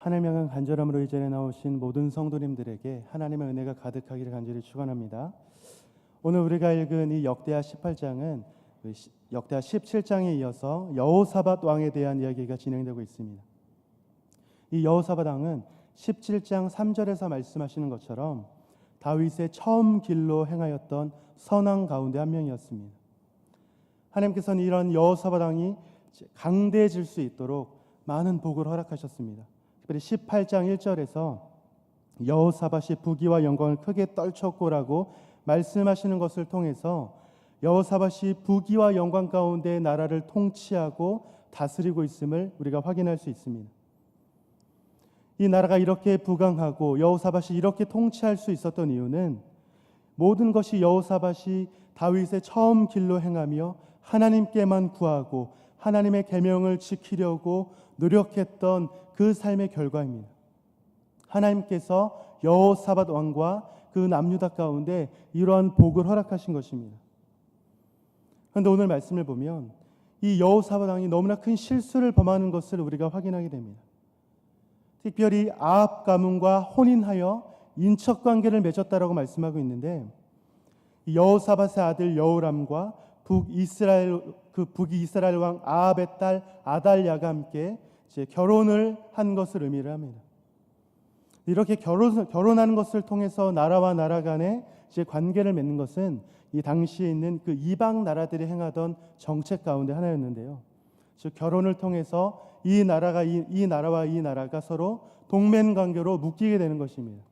하나님 향한 간절함으로 이 자리에 나오신 모든 성도님들에게 하나님의 은혜가 가득하기를 간절히 축원합니다. 오늘 우리가 읽은 이 역대하 18장은 역대하 17장에 이어서 여호사밧 왕에 대한 이야기가 진행되고 있습니다. 이 여호사밧 왕은 17장 3절에서 말씀하시는 것처럼 다윗의 처음 길로 행하였던 선왕 가운데 한 명이었습니다. 하나님께서는 이런 여호사밧 왕이 강대해질 수 있도록 많은 복을 허락하셨습니다. 특별히 18장 1절에서 여호사밧이 부귀와 영광을 크게 떨쳤고라고 말씀하시는 것을 통해서 여호사밧이 부귀와 영광 가운데 나라를 통치하고 다스리고 있음을 우리가 확인할 수 있습니다. 이 나라가 이렇게 부강하고 여호사밧이 이렇게 통치할 수 있었던 이유는 모든 것이 여호사밧이 다윗의 처음 길로 행하며 하나님께만 구하고 하나님의 계명을 지키려고 노력했던 그 삶의 결과입니다. 하나님께서 여호사밧 왕과 그 남유다 가운데 이러한 복을 허락하신 것입니다. 그런데 오늘 말씀을 보면 이 여호사밧 왕이 너무나 큰 실수를 범하는 것을 우리가 확인하게 됩니다. 특별히 아합 가문과 혼인하여 인척관계를 맺었다라고 말씀하고 있는데, 여호사밧의 아들 여호람과 북이스라엘 왕 아합의 딸 아달랴가 함께 이제 결혼을 한 것을 의미를 합니다. 이렇게 결혼하는 것을 통해서 나라와 나라 간의 이제 관계를 맺는 것은 이 당시에 있는 그 이방 나라들이 행하던 정책 가운데 하나였는데요. 즉 결혼을 통해서 이 나라와 이 나라가 서로 동맹 관계로 묶이게 되는 것입니다.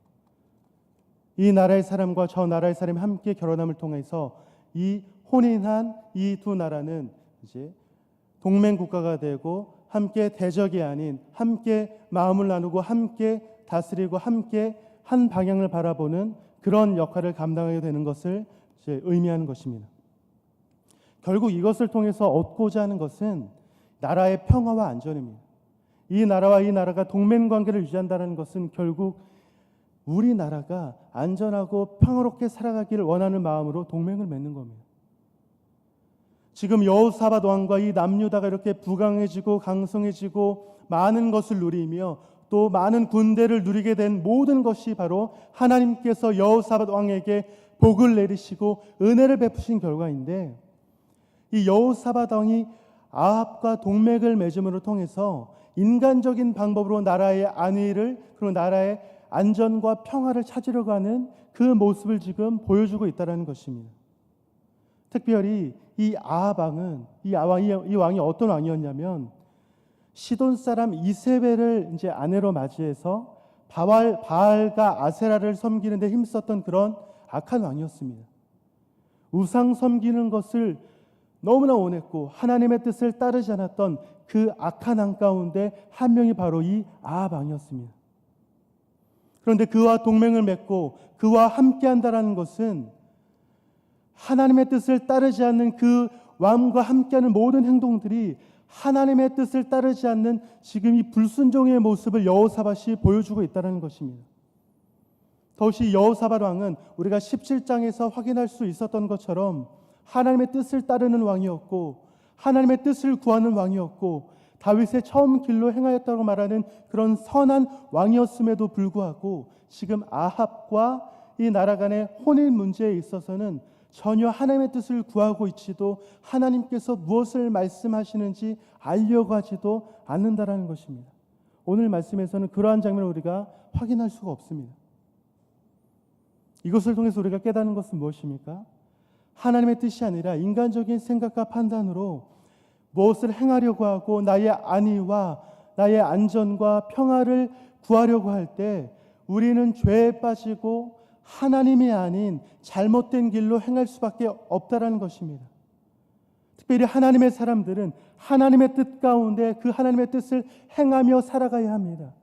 이 나라의 사람과 저 나라의 사람이 함께 결혼함을 통해서 이 혼인한 이 두 나라는 이제 동맹 국가가 되고 함께 대적이 아닌 함께 마음을 나누고 함께 다스리고 함께 한 방향을 바라보는 그런 역할을 감당하게 되는 것을 이제 의미하는 것입니다. 결국 이것을 통해서 얻고자 하는 것은 나라의 평화와 안전입니다. 이 나라와 이 나라가 동맹 관계를 유지한다는 것은 결국 우리나라가 안전하고 평화롭게 살아가기를 원하는 마음으로 동맹을 맺는 겁니다. 지금 여호사밧 왕과 이 남유다가 이렇게 부강해지고 강성해지고 많은 것을 누리며 또 많은 군대를 누리게 된 모든 것이 바로 하나님께서 여호사밧 왕에게 복을 내리시고 은혜를 베푸신 결과인데, 이 여호사밧 왕이 아합과 동맹을 맺음으로 통해서 인간적인 방법으로 나라의 안위를 그리고 나라의 안전과 평화를 찾으려고 하는 그 모습을 지금 보여주고 있다는 것입니다. 특별히 이 아합 왕은 이 왕이 어떤 왕이었냐면 시돈 사람 이세벨을 이제 아내로 맞이해서 바알과 아세라를 섬기는 데 힘썼던 그런 악한 왕이었습니다. 우상 섬기는 것을 너무나 원했고 하나님의 뜻을 따르지 않았던 그 악한 왕 가운데 한 명이 바로 이 아합 왕이었습니다. 그런데 그와 동맹을 맺고 그와 함께한다라는 것은 하나님의 뜻을 따르지 않는 그 왕과 함께하는 모든 행동들이 하나님의 뜻을 따르지 않는 지금 이 불순종의 모습을 여호사밧이 보여주고 있다는 것입니다. 더욱이 여호사밧 왕은 우리가 17장에서 확인할 수 있었던 것처럼 하나님의 뜻을 따르는 왕이었고 하나님의 뜻을 구하는 왕이었고 다윗의 처음 길로 행하였다고 말하는 그런 선한 왕이었음에도 불구하고 지금 아합과 이 나라 간의 혼인 문제에 있어서는 전혀 하나님의 뜻을 구하고 있지도 하나님께서 무엇을 말씀하시는지 알려고 하지도 않는다라는 것입니다. 오늘 말씀에서는 그러한 장면을 우리가 확인할 수가 없습니다. 이것을 통해서 우리가 깨닫는 것은 무엇입니까? 하나님의 뜻이 아니라 인간적인 생각과 판단으로 무엇을 행하려고 하고 나의 안위와 나의 안전과 평화를 구하려고 할 때 우리는 죄에 빠지고 하나님이 아닌 잘못된 길로 행할 수밖에 없다라는 것입니다. 특별히 하나님의 사람들은 하나님의 뜻 가운데 그 하나님의 뜻을 행하며 살아가야 합니다.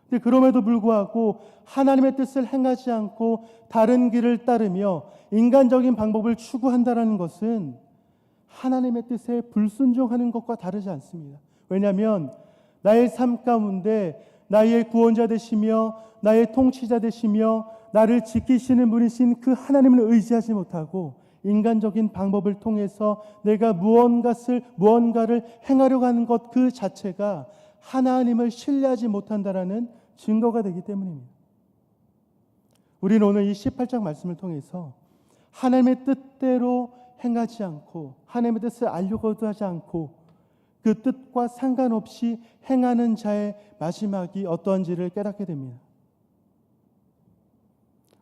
근데 그럼에도 불구하고 하나님의 뜻을 행하지 않고 다른 길을 따르며 인간적인 방법을 추구한다라는 것은 하나님의 뜻에 불순종하는 것과 다르지 않습니다. 왜냐하면 나의 삶 가운데 나의 구원자 되시며 나의 통치자 되시며 나를 지키시는 분이신 그 하나님을 의지하지 못하고 인간적인 방법을 통해서 내가 무언가를 행하려고 하는 것 그 자체가 하나님을 신뢰하지 못한다라는 증거가 되기 때문입니다. 우리는 오늘 이 18장 말씀을 통해서 하나님의 뜻대로 행하지 않고 하나님의 뜻을 알려고도 하지 않고 그 뜻과 상관없이 행하는 자의 마지막이 어떠한지를 깨닫게 됩니다.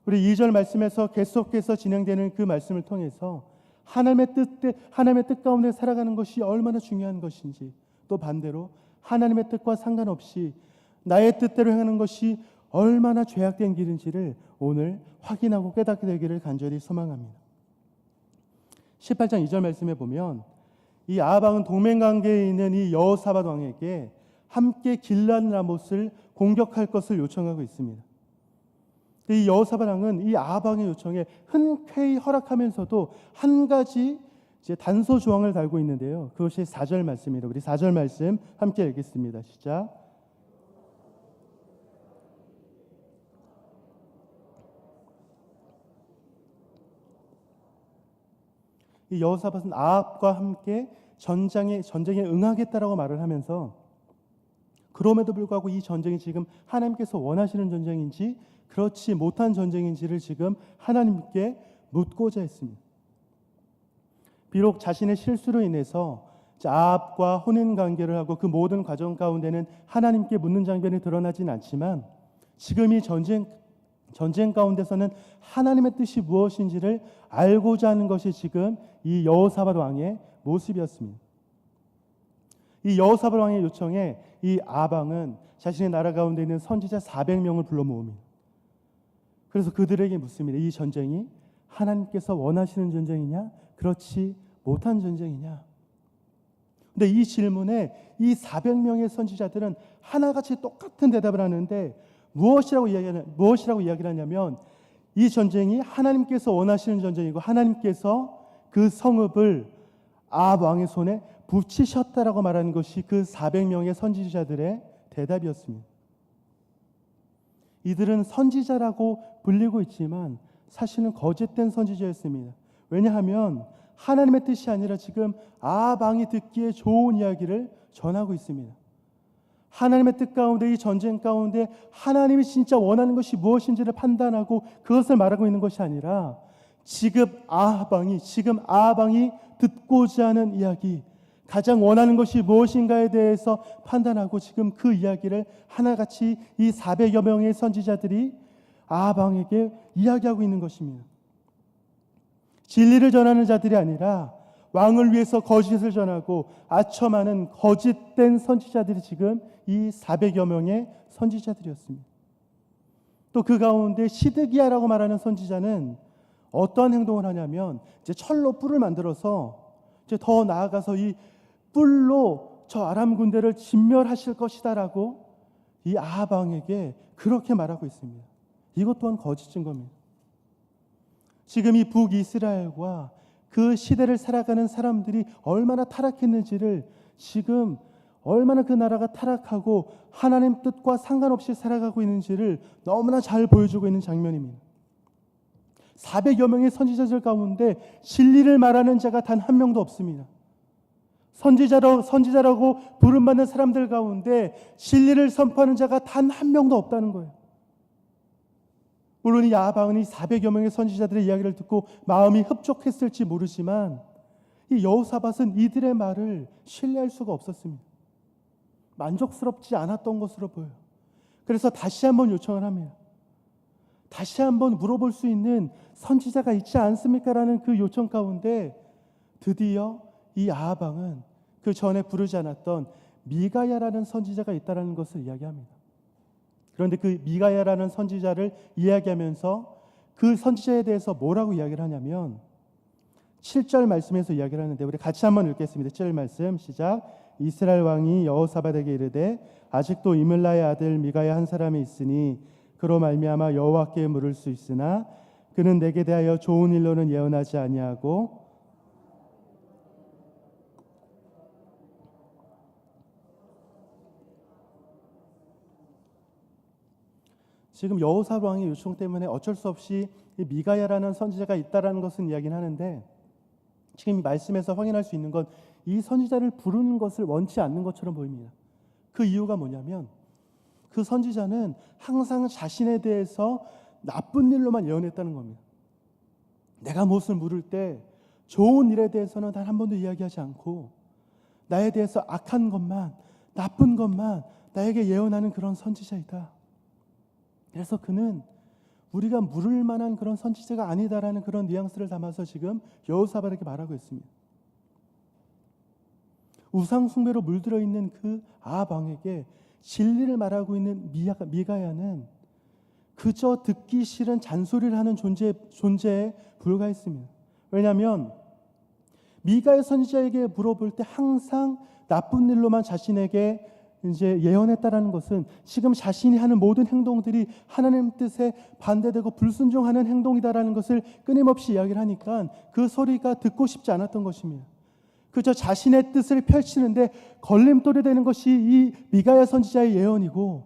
우리 2절 말씀에서 계속해서 진행되는 그 말씀을 통해서 하나님의 뜻 가운데 살아가는 것이 얼마나 중요한 것인지, 또 반대로 하나님의 뜻과 상관없이 나의 뜻대로 행하는 것이 얼마나 죄악된 길인지를 오늘 확인하고 깨닫게 되기를 간절히 소망합니다. 18장 2절 말씀에 보면 이 아합왕은 동맹관계에 있는 이 여호사밧 왕에게 함께 길앗 라못을 공격할 것을 요청하고 있습니다. 이 여호사밧 왕은 이 아합 왕의 요청에 흔쾌히 허락하면서도 한 가지 이제 단서 조항을 달고 있는데요. 그것이 4절 말씀입니다. 우리 4절 말씀 함께 읽겠습니다. 시작. 이 여호사밧은 아합과 함께 전쟁에 응하겠다라고 말을 하면서, 그럼에도 불구하고 이 전쟁이 지금 하나님께서 원하시는 전쟁인지 그렇지 못한 전쟁인지를 지금 하나님께 묻고자 했습니다. 비록 자신의 실수로 인해서 아합과 혼인 관계를 하고 그 모든 과정 가운데는 하나님께 묻는 장면이 드러나진 않지만, 지금 이 전쟁 가운데서는 하나님의 뜻이 무엇인지를 알고자 하는 것이 지금 이 여호사밧 왕의 모습이었습니다. 이 여호사밧 왕의 요청에 이 아합 왕은 자신의 나라 가운데 있는 선지자 400명을 불러 모읍니다. 그래서 그들에게 묻습니다. 이 전쟁이 하나님께서 원하시는 전쟁이냐, 그렇지 못한 전쟁이냐. 근데 이 질문에 이 400명의 선지자들은 하나같이 똑같은 대답을 하는데 무엇이라고 이야기를 하냐면, 이 전쟁이 하나님께서 원하시는 전쟁이고 하나님께서 그 성읍을 아합 왕의 손에 붙이셨다라고 말하는 것이 그 400명의 선지자들의 대답이었습니다. 이들은 선지자라고 불리고 있지만 사실은 거짓된 선지자였습니다. 왜냐하면 하나님의 뜻이 아니라 지금 아합 왕이 듣기에 좋은 이야기를 전하고 있습니다. 하나님의 뜻 가운데, 이 전쟁 가운데 하나님이 진짜 원하는 것이 무엇인지를 판단하고 그것을 말하고 있는 것이 아니라 지금 아합 왕이 듣고자 하는 이야기, 가장 원하는 것이 무엇인가에 대해서 판단하고 지금 그 이야기를 하나같이 이 400여 명의 선지자들이 아합 왕에게 이야기하고 있는 것입니다. 진리를 전하는 자들이 아니라 왕을 위해서 거짓을 전하고 아첨하는 거짓된 선지자들이 지금 이 400여 명의 선지자들이었습니다. 또 그 가운데 시드기야라고 말하는 선지자는 어떠한 행동을 하냐면, 이제 철로 뿔을 만들어서 이제 더 나아가서 이 뿔로 저 아람 군대를 진멸하실 것이다라고 이 아합 왕에게 그렇게 말하고 있습니다. 이것 또한 거짓 증거입니다. 지금 이 북이스라엘과 그 시대를 살아가는 사람들이 얼마나 타락했는지를, 지금 얼마나 그 나라가 타락하고 하나님 뜻과 상관없이 살아가고 있는지를 너무나 잘 보여주고 있는 장면입니다. 400여 명의 선지자들 가운데 진리를 말하는 자가 단 한 명도 없습니다. 선지자라고 부름받는 사람들 가운데 진리를 선포하는 자가 단 한 명도 없다는 거예요. 물론 이 아합 왕은 이 400여 명의 선지자들의 이야기를 듣고 마음이 흡족했을지 모르지만, 이 여호사밧은 이들의 말을 신뢰할 수가 없었습니다. 만족스럽지 않았던 것으로 보여요. 그래서 다시 한번 요청을 합니다. 다시 한번 물어볼 수 있는 선지자가 있지 않습니까? 라는 그 요청 가운데 드디어 이 아합 왕은 그 전에 부르지 않았던 미가야라는 선지자가 있다는 것을 이야기합니다. 그런데 그 미가야라는 선지자를 이야기하면서 그 선지자에 대해서 뭐라고 이야기를 하냐면 7절 말씀에서 이야기를 하는데, 우리 같이 한번 읽겠습니다. 7절 말씀 시작. 이스라엘 왕이 여호사밧에게 이르되 아직도 이물라의 아들 미가야 한 사람이 있으니 그로 말미암아 여호와께 물을 수 있으나 그는 내게 대하여 좋은 일로는 예언하지 아니하고 지금 여호사밧 왕의 요청 때문에 어쩔 수 없이 이 미가야라는 선지자가 있다라는 것은 이야기는 하는데, 지금 이 말씀에서 확인할 수 있는 건 이 선지자를 부르는 것을 원치 않는 것처럼 보입니다. 그 이유가 뭐냐면 그 선지자는 항상 자신에 대해서 나쁜 일로만 예언했다는 겁니다. 내가 무엇을 물을 때 좋은 일에 대해서는 단 한 번도 이야기하지 않고 나에 대해서 악한 것만, 나쁜 것만 나에게 예언하는 그런 선지자이다. 그래서 그는 우리가 물을 만한 그런 선지자가 아니다라는 그런 뉘앙스를 담아서 지금 여호사밧에게 말하고 있습니다. 우상 숭배로 물들어 있는 그 아합 왕에게 진리를 말하고 있는 미가야는 그저 듣기 싫은 잔소리를 하는 존재에 불과했습니다. 왜냐하면 미가의 선지자에게 물어볼 때 항상 나쁜 일로만 자신에게 이제 예언했다라는 것은 지금 자신이 하는 모든 행동들이 하나님 뜻에 반대되고 불순종하는 행동이다라는 것을 끊임없이 이야기를 하니까 그 소리가 듣고 싶지 않았던 것입니다. 그저 자신의 뜻을 펼치는데 걸림돌이 되는 것이 이 미가야 선지자의 예언이고,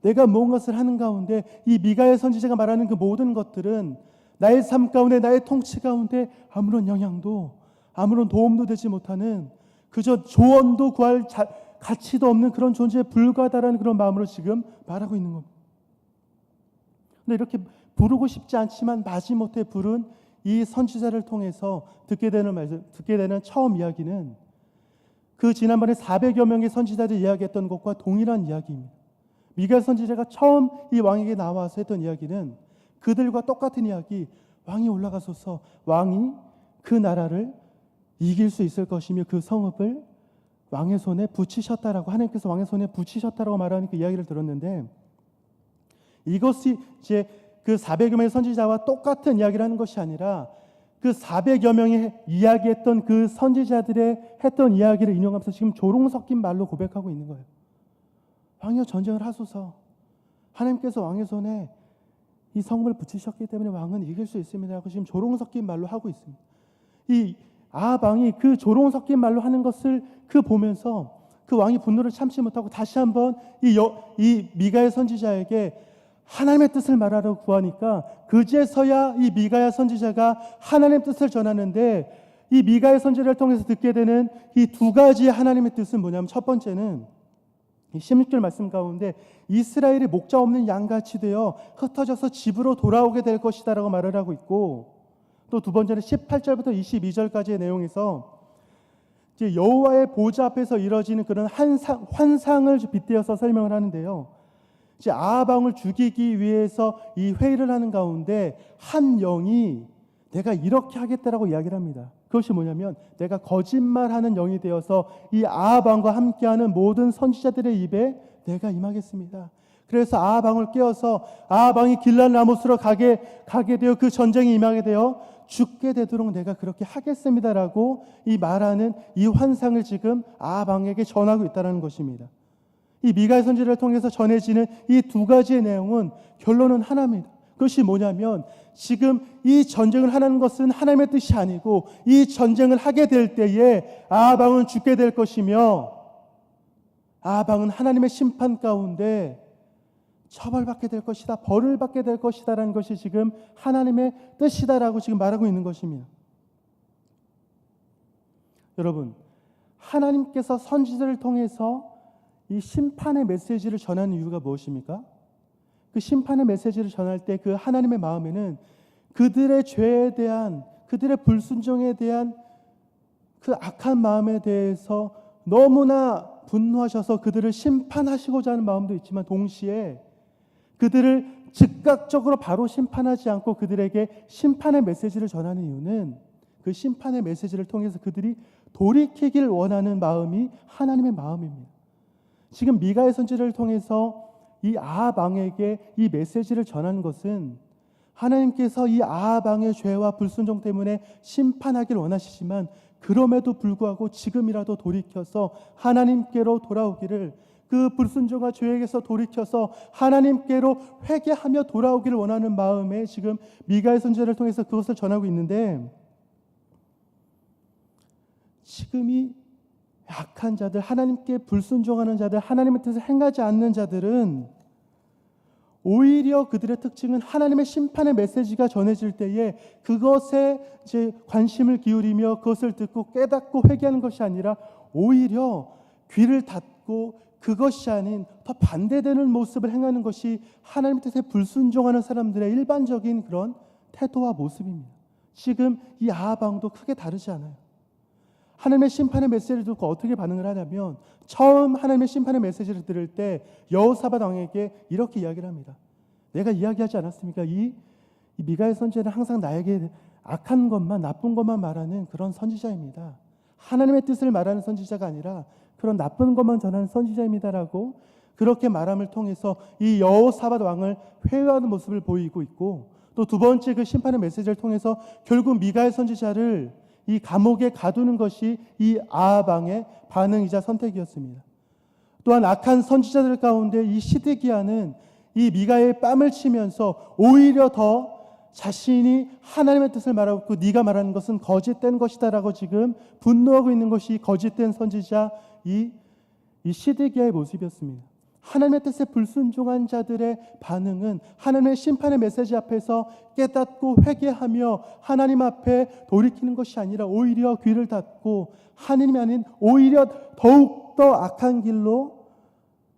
내가 무엇을 하는 가운데 이 미가야 선지자가 말하는 그 모든 것들은 나의 삶 가운데, 나의 통치 가운데 아무런 영향도 아무런 도움도 되지 못하는, 그저 조언도 구할 가치도 없는 그런 존재에 불과하다라는 그런 마음으로 지금 말하고 있는 겁니다. 근데 이렇게 부르고 싶지 않지만 마지못해 부른 이 선지자를 통해서 듣게 되는 처음 이야기는 그 지난번에 400여 명의 선지자들이 이야기했던 것과 동일한 이야기입니다. 미가 선지자가 처음 이 왕에게 나와서 했던 이야기는 그들과 똑같은 이야기, 왕이 올라가소서, 왕이 그 나라를 이길 수 있을 것이며 그 성읍을 왕의 손에 붙이셨다라고, 하나님께서 왕의 손에 붙이셨다라고 말하는 그 이야기를 들었는데, 이것이 이제 그 400여 명의 선지자와 똑같은 이야기를 하는 것이 아니라 그 400여 명이 이야기했던 그 선지자들의 했던 이야기를 인용하면서 지금 조롱 섞인 말로 고백하고 있는 거예요. 왕이여 전쟁을 하소서, 하나님께서 왕의 손에 이 성읍을 붙이셨기 때문에 왕은 이길 수 있습니다 하고 지금 조롱 섞인 말로 하고 있습니다. 이 아합 왕이 그 조롱 섞인 말로 하는 것을 보면서 그 왕이 분노를 참지 못하고 다시 한번 이 미가야 선지자에게 하나님의 뜻을 말하라고 구하니까 그제서야 이 미가야 선지자가 하나님의 뜻을 전하는데, 이 미가야 선지자를 통해서 듣게 되는 이 두 가지 하나님의 뜻은 뭐냐면, 첫 번째는 이 16절 말씀 가운데 이스라엘이 목자 없는 양같이 되어 흩어져서 집으로 돌아오게 될 것이다 라고 말을 하고 있고, 또 두 번째는 18절부터 22절까지의 내용에서 이제 여호와의 보좌 앞에서 이루어지는 그런 환상을 빗대어서 설명을 하는데요. 이제 아합 왕을 죽이기 위해서 이 회의를 하는 가운데 한 영이 내가 이렇게 하겠다라고 이야기를 합니다. 그것이 뭐냐면, 내가 거짓말하는 영이 되어서 이 아합 왕과 함께하는 모든 선지자들의 입에 내가 임하겠습니다. 그래서 아합 왕을 깨워서 아합 왕이 길랄 라모스로 가게 되어 그 전쟁에 임하게 되어 죽게 되도록 내가 그렇게 하겠습니다라고 이 말하는 이 환상을 지금 아합 왕에게 전하고 있다는 것입니다. 이 미가야 선지자를 통해서 전해지는 이 두 가지의 내용은 결론은 하나입니다. 그것이 뭐냐면, 지금 이 전쟁을 하는 것은 하나님의 뜻이 아니고 이 전쟁을 하게 될 때에 아합 왕은 죽게 될 것이며, 아합 왕은 하나님의 심판 가운데 처벌받게 될 것이다, 벌을 받게 될 것이다라는 것이 지금 하나님의 뜻이다라고 지금 말하고 있는 것입니다. 여러분, 하나님께서 선지자를 통해서 이 심판의 메시지를 전하는 이유가 무엇입니까? 그 심판의 메시지를 전할 때 그 하나님의 마음에는 그들의 죄에 대한, 그들의 불순종에 대한 그 악한 마음에 대해서 너무나 분노하셔서 그들을 심판하시고자 하는 마음도 있지만, 동시에 그들을 즉각적으로 바로 심판하지 않고 그들에게 심판의 메시지를 전하는 이유는 그 심판의 메시지를 통해서 그들이 돌이키길 원하는 마음이 하나님의 마음입니다. 지금 미가야 선지자를 통해서 이 아합 왕에게 이 메시지를 전하는 것은 하나님께서 이 아합 왕의 죄와 불순종 때문에 심판하길 원하시지만, 그럼에도 불구하고 지금이라도 돌이켜서 하나님께로 돌아오기를, 그 불순종과 죄에게서 돌이켜서 하나님께로 회개하며 돌아오기를 원하는 마음에 지금 미가야 선지자를 통해서 그것을 전하고 있는데, 지금 이 악한 자들, 하나님께 불순종하는 자들, 하나님의 뜻을 행하지 않는 자들은 오히려 그들의 특징은 하나님의 심판의 메시지가 전해질 때에 그것에 이제 관심을 기울이며 그것을 듣고 깨닫고 회개하는 것이 아니라 오히려 귀를 닫고 그것이 아닌 더 반대되는 모습을 행하는 것이 하나님의 뜻에 불순종하는 사람들의 일반적인 그런 태도와 모습입니다. 지금 이 아합 왕도 크게 다르지 않아요. 하나님의 심판의 메시지를 듣고 어떻게 반응을 하냐면, 처음 하나님의 심판의 메시지를 들을 때 여호사밧 왕에게 이렇게 이야기를 합니다. 내가 이야기하지 않았습니까? 이 미가의 선지자는 항상 나에게 악한 것만, 나쁜 것만 말하는 그런 선지자입니다. 하나님의 뜻을 말하는 선지자가 아니라 그런 나쁜 것만 전하는 선지자입니다라고 그렇게 말함을 통해서 이 여호사밧 왕을 회유하는 모습을 보이고 있고, 또 두 번째 그 심판의 메시지를 통해서 결국 미가의 선지자를 이 감옥에 가두는 것이 이 아합 왕의 반응이자 선택이었습니다. 또한 악한 선지자들 가운데 이 시드기야는 이 미가의 뺨을 치면서 오히려 더 자신이 하나님의 뜻을 말하고 있고 네가 말하는 것은 거짓된 것이다라고 지금 분노하고 있는 것이 거짓된 선지자 이 시드기야의 모습이었습니다. 하나님의 뜻에 불순종한 자들의 반응은 하나님의 심판의 메시지 앞에서 깨닫고 회개하며 하나님 앞에 돌이키는 것이 아니라 오히려 귀를 닫고 하나님이 아닌 오히려 더욱더 악한 길로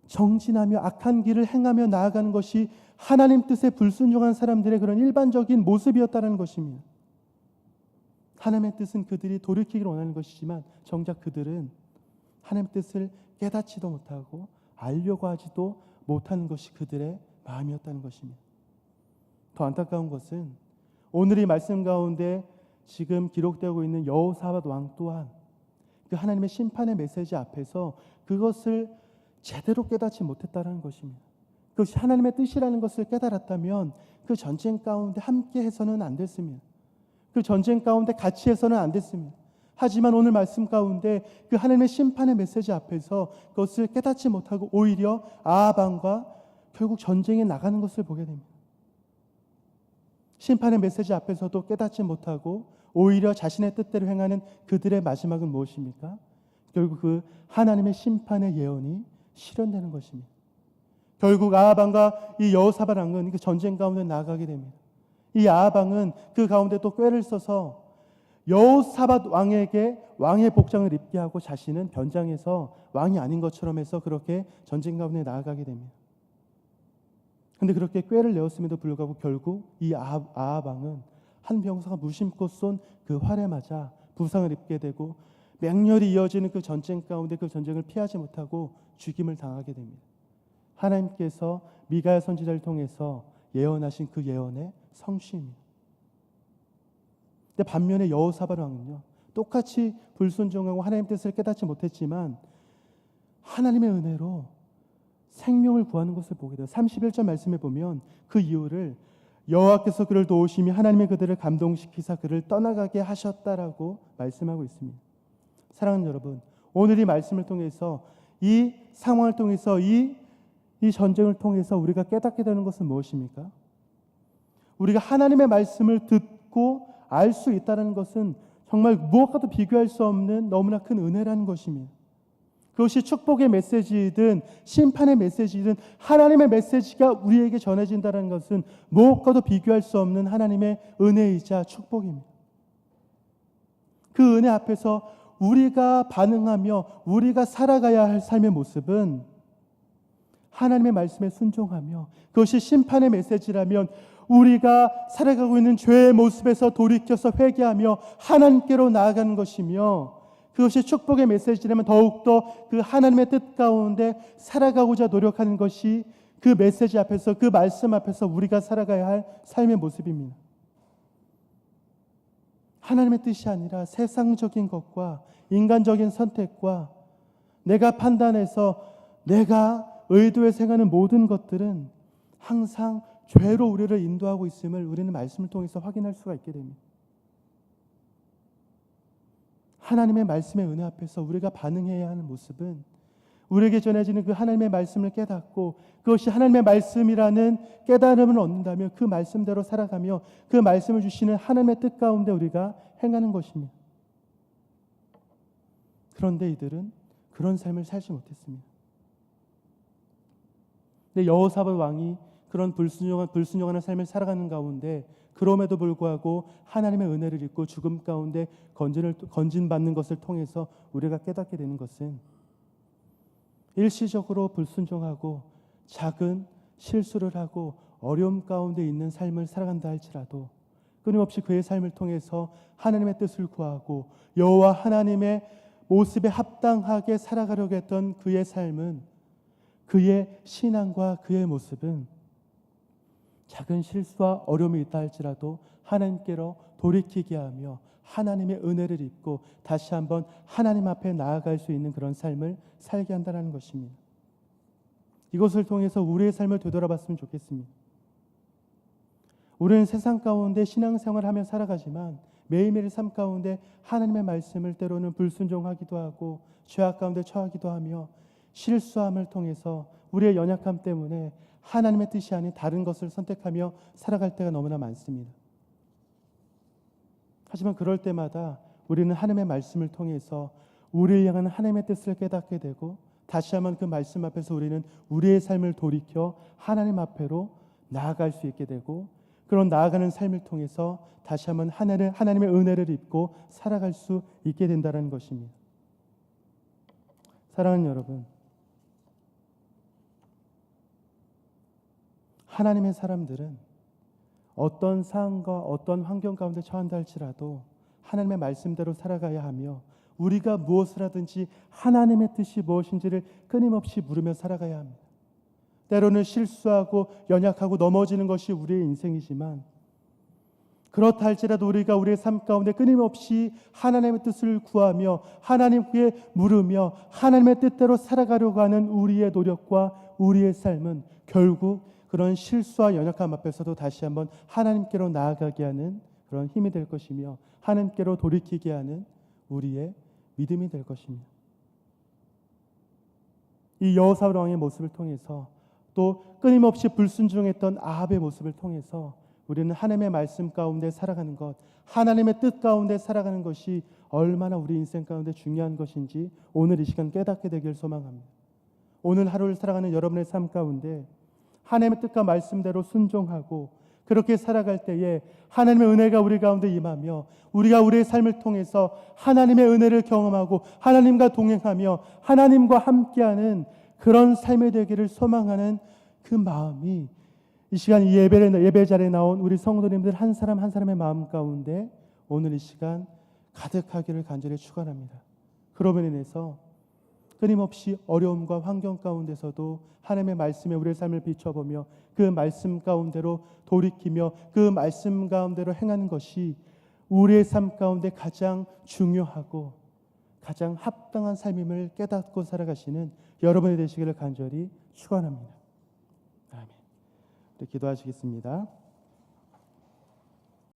정진하며 악한 길을 행하며 나아가는 것이 하나님 뜻에 불순종한 사람들의 그런 일반적인 모습이었다는 것입니다. 하나님의 뜻은 그들이 돌이키기를 원하는 것이지만 정작 그들은 하나님의 뜻을 깨닫지도 못하고 알려고 하지도 못하는 것이 그들의 마음이었다는 것입니다. 더 안타까운 것은 오늘 이 말씀 가운데 지금 기록되고 있는 여호사밧 왕 또한 그 하나님의 심판의 메시지 앞에서 그것을 제대로 깨닫지 못했다는 것입니다. 그것이 하나님의 뜻이라는 것을 깨달았다면 그 전쟁 가운데 함께 해서는 안 됐습니다. 그 전쟁 가운데 같이 해서는 안 됐습니다. 하지만 오늘 말씀 가운데 그 하나님의 심판의 메시지 앞에서 그것을 깨닫지 못하고 오히려 아합 왕과 결국 전쟁에 나가는 것을 보게 됩니다. 심판의 메시지 앞에서도 깨닫지 못하고 오히려 자신의 뜻대로 행하는 그들의 마지막은 무엇입니까? 결국 그 하나님의 심판의 예언이 실현되는 것입니다. 결국 아합 왕과 이 여호사밧 왕은 그 전쟁 가운데 나아가게 됩니다. 이 아합 왕은 그 가운데 또 꾀를 써서 여호사밧 왕에게 왕의 복장을 입게 하고 자신은 변장해서 왕이 아닌 것처럼 해서 그렇게 전쟁 가운데 나아가게 됩니다. 그런데 그렇게 꾀를 내었음에도 불구하고 결국 이 아합 왕은 한 병사가 무심코 쏜 그 활에 맞아 부상을 입게 되고 맹렬히 이어지는 그 전쟁 가운데 그 전쟁을 피하지 못하고 죽임을 당하게 됩니다. 하나님께서 미가야 선지자를 통해서 예언하신 그 예언의 성취입니다. 근데 반면에 여호사밧 왕은요, 똑같이 불순종하고 하나님 뜻을 깨닫지 못했지만 하나님의 은혜로 생명을 구하는 것을 보게 돼요. 31절 말씀에 보면 그 이유를 여호와께서 그를 도우시며 하나님의 그들을 감동시키사 그를 떠나가게 하셨다라고 말씀하고 있습니다. 사랑하는 여러분, 오늘 이 말씀을 통해서 이 상황을 통해서 이 전쟁을 통해서 우리가 깨닫게 되는 것은 무엇입니까? 우리가 하나님의 말씀을 듣고 알 수 있다는 것은 정말 무엇과도 비교할 수 없는 너무나 큰 은혜라는 것입니다. 그것이 축복의 메시지이든 심판의 메시지이든 하나님의 메시지가 우리에게 전해진다는 것은 무엇과도 비교할 수 없는 하나님의 은혜이자 축복입니다. 그 은혜 앞에서 우리가 반응하며 우리가 살아가야 할 삶의 모습은 하나님의 말씀에 순종하며, 그것이 심판의 메시지라면 우리가 살아가고 있는 죄의 모습에서 돌이켜서 회개하며 하나님께로 나아가는 것이며, 그것이 축복의 메시지라면 더욱더 그 하나님의 뜻 가운데 살아가고자 노력하는 것이 그 메시지 앞에서, 그 말씀 앞에서 우리가 살아가야 할 삶의 모습입니다. 하나님의 뜻이 아니라 세상적인 것과 인간적인 선택과 내가 판단해서 내가 의도해서 행하는 모든 것들은 항상 죄로 우리를 인도하고 있음을 우리는 말씀을 통해서 확인할 수가 있게 됩니다. 하나님의 말씀의 은혜 앞에서 우리가 반응해야 하는 모습은 우리에게 전해지는 그 하나님의 말씀을 깨닫고 그것이 하나님의 말씀이라는 깨달음을 얻는다면 그 말씀대로 살아가며 그 말씀을 주시는 하나님의 뜻 가운데 우리가 행하는 것입니다. 그런데 이들은 그런 삶을 살지 못했습니다. 근데 여호사밧 왕이 그런 불순종하는 삶을 살아가는 가운데 그럼에도 불구하고 하나님의 은혜를 입고 죽음 가운데 건진받는 것을 통해서 우리가 깨닫게 되는 것은 일시적으로 불순종하고 작은 실수를 하고 어려움 가운데 있는 삶을 살아간다 할지라도 끊임없이 그의 삶을 통해서 하나님의 뜻을 구하고 여호와 하나님의 모습에 합당하게 살아가려고 했던 그의 삶은, 그의 신앙과 그의 모습은 작은 실수와 어려움이 있다 할지라도 하나님께로 돌이키게 하며 하나님의 은혜를 입고 다시 한번 하나님 앞에 나아갈 수 있는 그런 삶을 살게 한다는 것입니다. 이것을 통해서 우리의 삶을 되돌아봤으면 좋겠습니다. 우리는 세상 가운데 신앙생활을 하며 살아가지만 매일매일 삶 가운데 하나님의 말씀을 때로는 불순종하기도 하고 죄악 가운데 처하기도 하며 실수함을 통해서 우리의 연약함 때문에 하나님의 뜻이 아닌 다른 것을 선택하며 살아갈 때가 너무나 많습니다. 하지만 그럴 때마다 우리는 하나님의 말씀을 통해서 우리를 향한 하나님의 뜻을 깨닫게 되고 다시 한번 그 말씀 앞에서 우리는 우리의 삶을 돌이켜 하나님 앞에로 나아갈 수 있게 되고, 그런 나아가는 삶을 통해서 다시 한번 하나님의 은혜를 입고 살아갈 수 있게 된다는 것입니다. 사랑하는 여러분, 하나님의 사람들은 어떤 상황과 어떤 환경 가운데 처한다 할지라도 하나님의 말씀대로 살아가야 하며 우리가 무엇을 하든지 하나님의 뜻이 무엇인지를 끊임없이 물으며 살아가야 합니다. 때로는 실수하고 연약하고 넘어지는 것이 우리의 인생이지만 그렇다 할지라도 우리가 우리의 삶 가운데 끊임없이 하나님의 뜻을 구하며 하나님께 물으며 하나님의 뜻대로 살아가려고 하는 우리의 노력과 우리의 삶은 결국 그런 실수와 연약함 앞에서도 다시 한번 하나님께로 나아가게 하는 그런 힘이 될 것이며 하나님께로 돌이키게 하는 우리의 믿음이 될 것입니다. 이 여호사밧 왕의 모습을 통해서 또 끊임없이 불순종했던 아합의 모습을 통해서 우리는 하나님의 말씀 가운데 살아가는 것, 하나님의 뜻 가운데 살아가는 것이 얼마나 우리 인생 가운데 중요한 것인지 오늘 이 시간 깨닫게 되길 소망합니다. 오늘 하루를 살아가는 여러분의 삶 가운데 하나님의 뜻과 말씀대로 순종하고 그렇게 살아갈 때에 하나님의 은혜가 우리 가운데 임하며 우리가 우리의 삶을 통해서 하나님의 은혜를 경험하고 하나님과 동행하며 하나님과 함께하는 그런 삶이 되기를 소망하는 그 마음이 이 시간 이 예배 자리에 나온 우리 성도님들 한 사람 한 사람의 마음 가운데 오늘 이 시간 가득하기를 간절히 축원합니다. 그러므로 인해서 끊임없이 어려움과 환경 가운데서도 하나님의 말씀에 우리의 삶을 비춰보며 그 말씀 가운데로 돌이키며 그 말씀 가운데로 행하는 것이 우리의 삶 가운데 가장 중요하고 가장 합당한 삶임을 깨닫고 살아가시는 여러분이 되시기를 간절히 축원합니다. 아멘. 기도하시겠습니다.